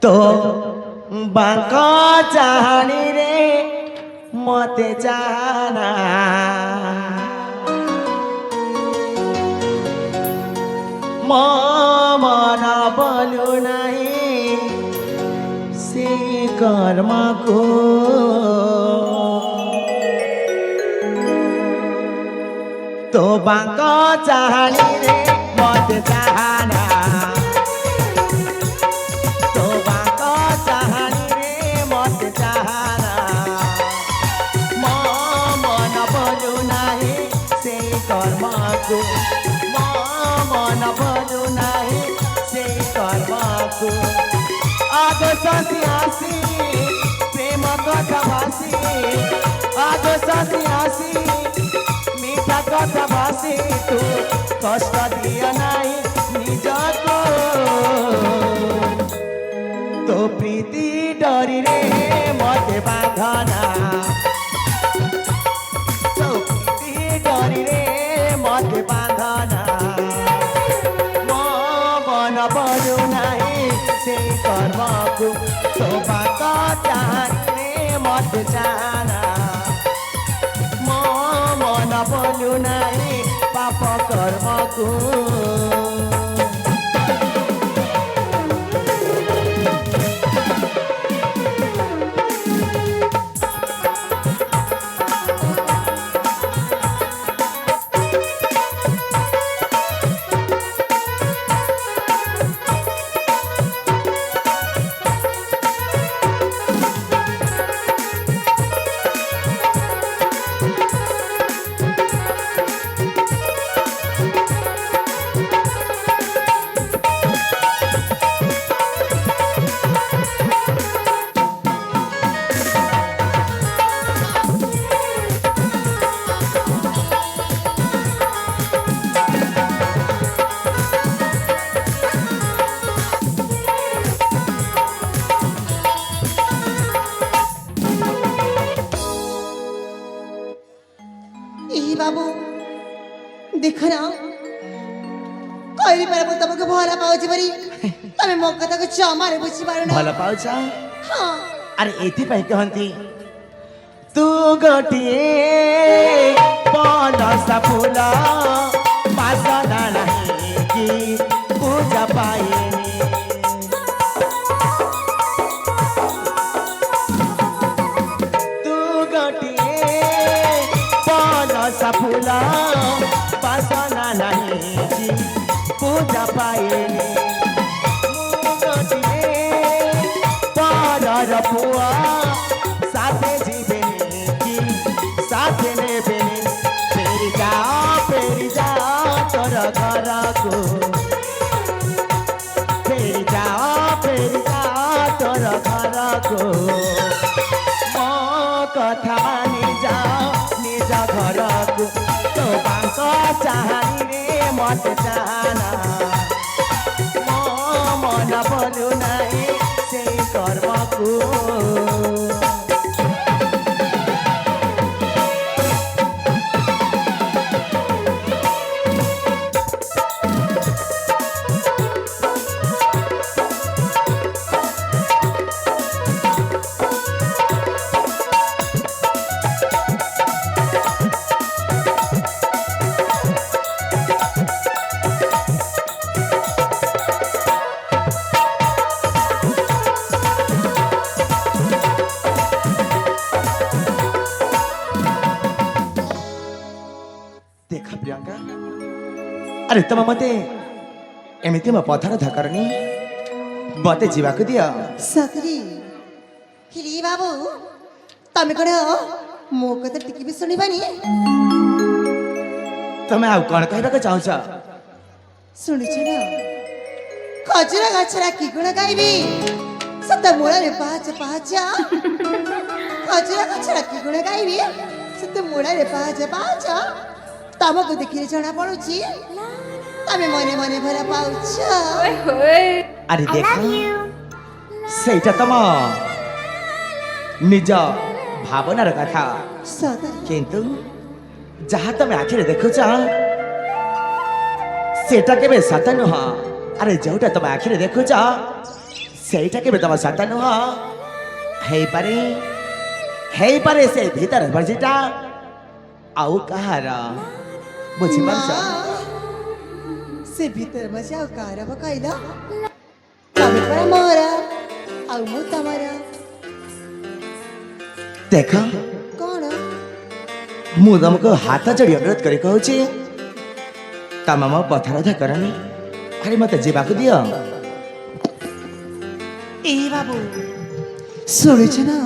तो बांको चाहनी रे मते चाहना मन बोलू नहीं से कर्म को तो बांको चाहनी रे मते चाहना तो बांको चाहनी रे मते चाहना मन बोलू नहीं से कर्म को मन बोलू नहीं से कर्म को आगो ससी आसी प्रेम कथा भासी आगो ससी आसी मीठा कथा भासी तू कष्ट दिया नहीं निज को तो प्रीति डरी रे मते बांधना तो प्रीति डरी रे मते बांधना मन बोलू नहीं से कर्म को तो बाका चाहने मत जाना मन बोलू नहीं पाप कर्म को बाबू देख ना कहली पर तुमको भला पाउची बरी तमे मो कथा को चमारे बुझी पारो ना भला पाउचा हां अरे एथि पई कहंती तू गोटिए पनस फूल पासना नहीं कि पूजा पाएनी तू गोटिए पनस फूल पासना नहीं कि पूजा पाएनी पुआ साथे जीवेनी कि साथे नेबेनी फेरी जा तोर घर को फेरी जा तोर घर को मो कथा मानी जा निज घर को तो बांको चाहनी रे मत जाना मन बोलू नहीं से कर्म को देखा प्रियंका अरे तुम मते एमिति म पथर धकरनी मते जीवा को दिया सतरी हिली बाबू तमे कोन मो कथा टिकी भी सुनिबानी तमे आउ कोन कहबा के चाहछ सुनिछ ना खजरा गछरा की गुण गाइबी सत मोळा रे पाच पाचा खजरा गछरा की गुण गाइबी सत मोळा रे पाच पाचा तमको देखिले जना पडुची तमे मने मने भरा पाउछ अरे देखा सेटा तम निज भावनार कथा सदा किंतु जहाँ तुम आखिर देखुच सेटा केबे सत नुह अरे जोटा तुम आखिर देखुच ସେଇଟା କେବେ ତମ ସତ ନୁହଁ ହେଇପାରେ ସେ ଭିତର ଭର୍ଜିଟା ଆଉ କାହାର ବୁଝିପାରୁଛ ସେ ଭିତରେ ମଜା ଆଉ କାହାର କହିଲ ତମେ ପରା ମୋର ଆଉ ମୁଁ ତମର ଦେଖ କଣ ମୁଁ ତମକୁ ହାତ ଯୋଡ଼ି ଅନୁରୋଧ କରି କହୁଛି ତମ ମୋ ପଥର କରନି ଆରେ ମତେ ଯିବାକୁ ଦିଅ ଏ ବାବୁ ଶୁଣୁଛ ନା